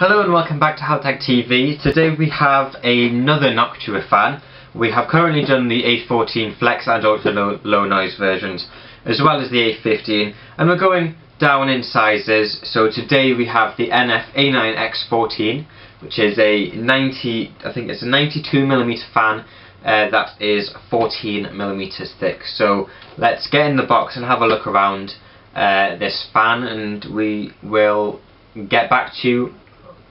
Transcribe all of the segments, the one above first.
Hello and welcome back to Hal TV. Today we have another Noctua fan. We have currently done the A14 Flex and Ultra low noise versions, as well as the A15, and we're going down in sizes. So today we have the NF-A9x14, which is a 92mm fan that is 14mm thick. So let's get in the box and have a look around this fan, and we will get back to you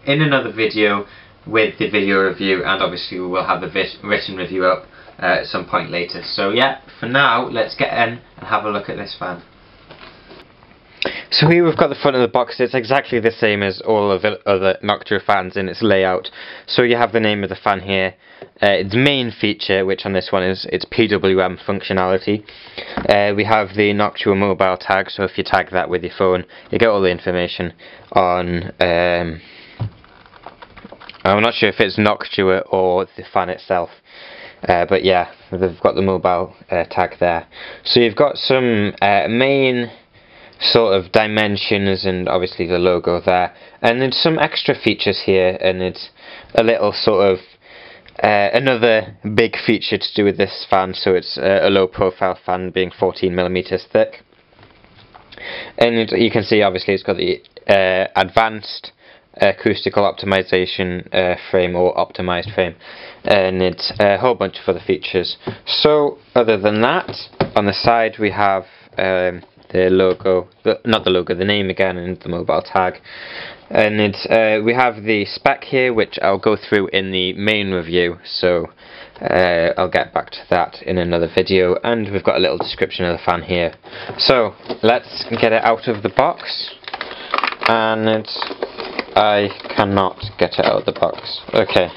in another video with the video review, and obviously we will have the written review up at some point later. So yeah, for now let's get in and have a look at this fan. So here we've got the front of the box. It's exactly the same as all of the other Noctua fans in its layout. So you have the name of the fan here, its main feature, which on this one is its PWM functionality. We have the Noctua mobile tag, so if you tag that with your phone, you get all the information on I'm not sure if it's Noctua or the fan itself, but yeah, they've got the mobile tag there. So you've got some main sort of dimensions and obviously the logo there, and then some extra features here, and it's a little sort of another big feature to do with this fan. So it's a low profile fan, being 14mm thick, and you can see obviously it's got the advanced acoustical optimization frame, or optimized frame, and it's a whole bunch of other features. So other than that, on the side we have the logo, the name again, and the mobile tag, and it's we have the spec here, which I'll go through in the main review, so I'll get back to that in another video, and we've got a little description of the fan here. So let's get it out of the box, and I cannot get it out of the box. Okay,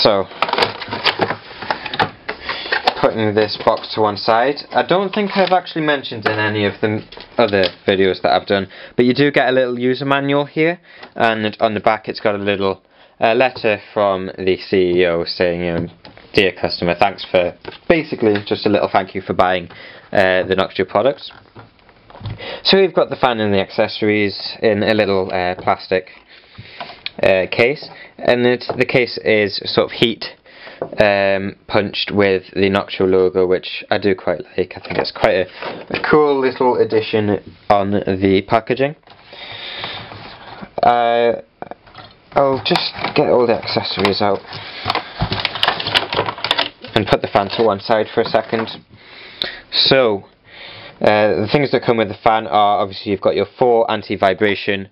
so putting this box to one side. I don't think I've actually mentioned in any of the other videos that I've done, but you do get a little user manual here, and on the back it's got a little letter from the CEO saying, dear customer, thanks for, basically just a little thank you for buying the Noctua products. So we've got the fan and the accessories in a little plastic case, and the case is sort of heat punched with the Noctua logo, which I do quite like. I think it's quite a cool little addition on the packaging. I'll just get all the accessories out and put the fan to one side for a second. So the things that come with the fan are, obviously you've got your 4 anti-vibration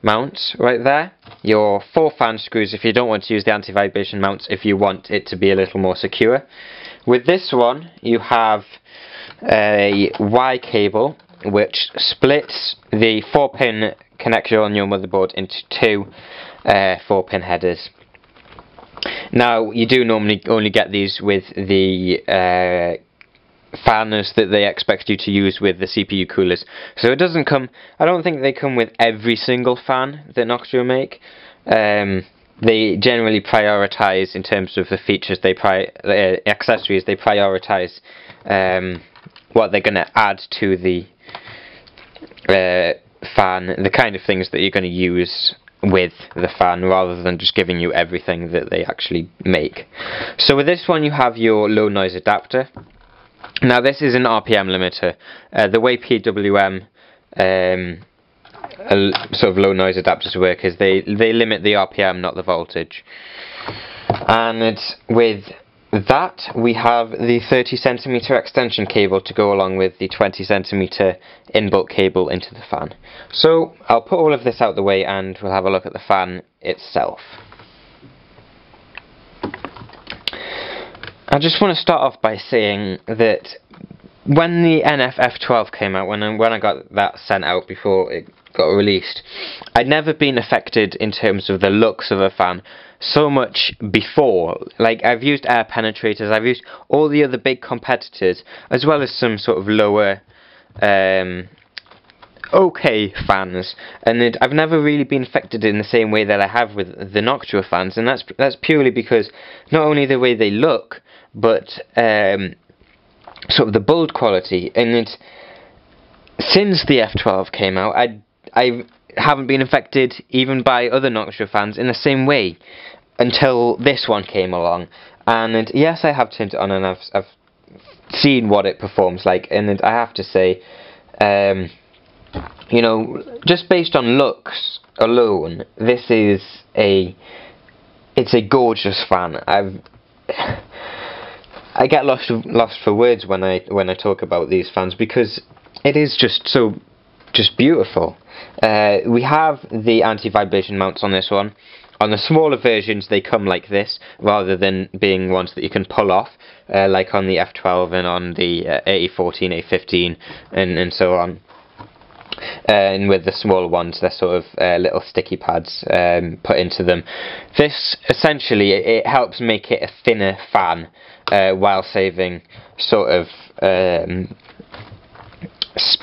mounts right there, your 4 fan screws if you don't want to use the anti-vibration mounts, if you want it to be a little more secure. With this one you have a Y cable which splits the 4-pin connector on your motherboard into 2 4-pin headers. Now you do normally only get these with the fans that they expect you to use with the CPU coolers, so it doesn't come, I don't think they come with every single fan that Noctua make. They generally prioritize, in terms of the features, accessories, they prioritize what they're going to add to the fan, the kind of things that you're going to use with the fan, rather than just giving you everything that they actually make. So with this one you have your low noise adapter. Now this is an RPM limiter. The way PWM sort of low noise adapters work is they limit the RPM, not the voltage. And with that we have the 30cm extension cable to go along with the 20cm inbuilt cable into the fan. So I'll put all of this out the way and we'll have a look at the fan itself. I just want to start off by saying that when the NF-F12 came out, when I got that sent out before it got released, I'd never been affected in terms of the looks of a fan so much before. Like, I've used air penetrators, I've used all the other big competitors, as well as some sort of lower okay fans, and I've never really been affected in the same way that I have with the Noctua fans, and that's purely because not only the way they look, but sort of the build quality. And since the F12 came out, I've haven't been affected even by other Noctua fans in the same way until this one came along. And yes, I have turned it on and I've seen what it performs like, and I have to say, you know, just based on looks alone, this is it's a gorgeous fan. I get lost for words when I talk about these fans, because it is just beautiful. We have the anti-vibration mounts on this one. On the smaller versions they come like this, rather than being ones that you can pull off, like on the F12 and on the A14, A15 and so on. And with the smaller ones, they're sort of little sticky pads put into them. This essentially, it helps make it a thinner fan while saving sort of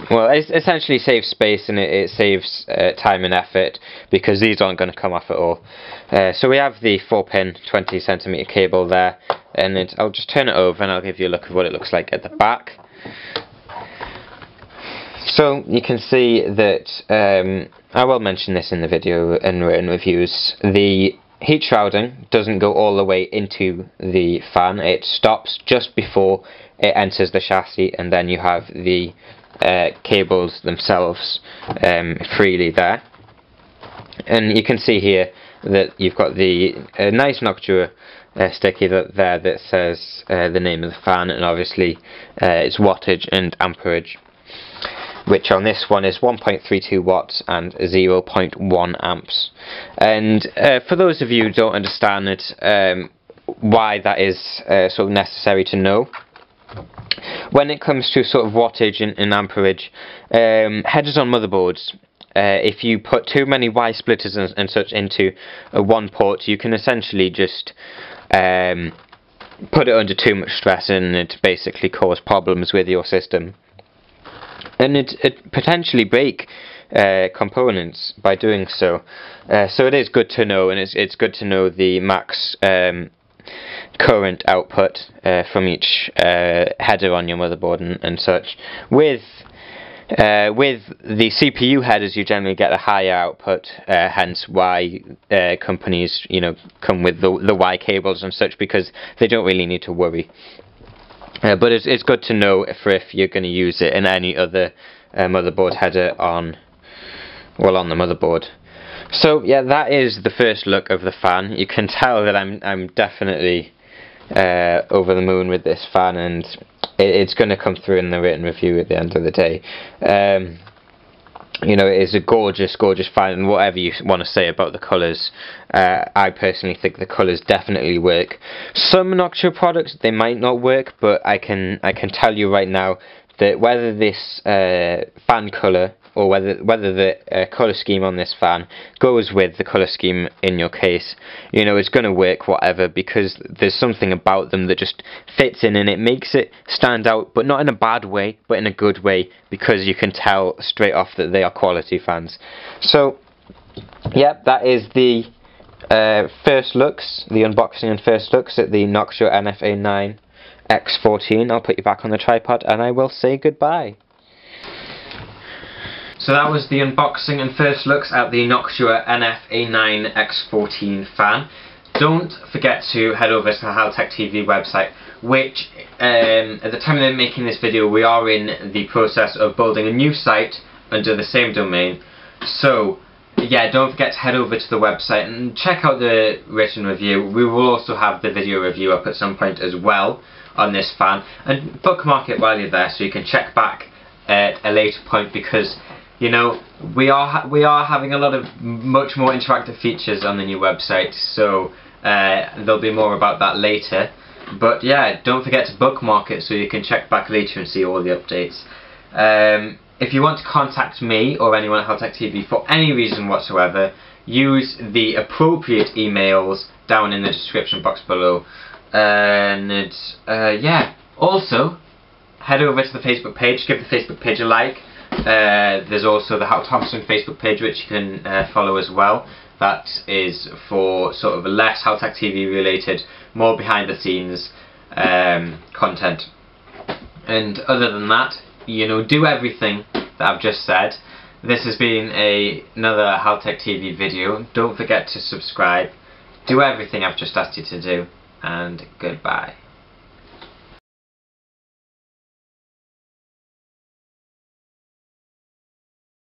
well, it essentially saves space, and it saves time and effort, because these aren't going to come off at all. So we have the 4-pin 20cm cable there, and I'll just turn it over and I'll give you a look at what it looks like at the back. So you can see that, I will mention this in the video and written reviews, the heat shrouding doesn't go all the way into the fan. It stops just before it enters the chassis, and then you have the cables themselves freely there. And you can see here that you've got the nice Noctua sticky there that says the name of the fan, and obviously its wattage and amperage, which on this one is 1.32 watts and 0.1 amps. And for those of you who don't understand it, why that is sort of necessary to know, when it comes to sort of wattage and amperage, headers on motherboards, if you put too many Y splitters and such into one port, you can essentially just put it under too much stress, and it basically cause problems with your system. And it potentially break components by doing so. So it is good to know, and it's good to know the max current output from each header on your motherboard and such. With the CPU headers, you generally get a higher output, hence why companies, you know, come with the Y cables and such, because they don't really need to worry. But it's good to know if you're going to use it in any other motherboard header on the motherboard. So yeah, that is the first look of the fan. You can tell that I'm definitely over the moon with this fan, and it's going to come through in the written review at the end of the day. You know, it is a gorgeous, gorgeous fan, and whatever you want to say about the colours, I personally think the colours definitely work. Some Noctua products, they might not work, but I can tell you right now that whether this fan colour or whether the colour scheme on this fan goes with the colour scheme in your case, you know, it's going to work whatever, because there's something about them that just fits in, and it makes it stand out, but not in a bad way, but in a good way, because you can tell straight off that they are quality fans. So yeah, that is the first looks, the unboxing and first looks at the Noctua NF-A9x14. I'll put you back on the tripod and I will say goodbye. So that was the unboxing and first looks at the Noctua NF-A9x14 fan. Don't forget to head over to the Haltech TV website, which at the time of making this video we are in the process of building a new site under the same domain. So yeah, don't forget to head over to the website and check out the written review. We will also have the video review up at some point as well on this fan, and bookmark it while you're there so you can check back at a later point, because you know, we are having a lot of much more interactive features on the new website, so there'll be more about that later. But yeah, don't forget to bookmark it so you can check back later and see all the updates. If you want to contact me or anyone at Haltech TV for any reason whatsoever, use the appropriate emails down in the description box below. And yeah, also head over to the Facebook page, give the Facebook page a like. There's also the Hal Thompson Facebook page, which you can follow as well. That is for sort of less Haltech TV related, more behind the scenes content. And other than that, you know, do everything that I've just said. This has been another Hal Tech TV video. Don't forget to subscribe. Do everything I've just asked you to do, and goodbye.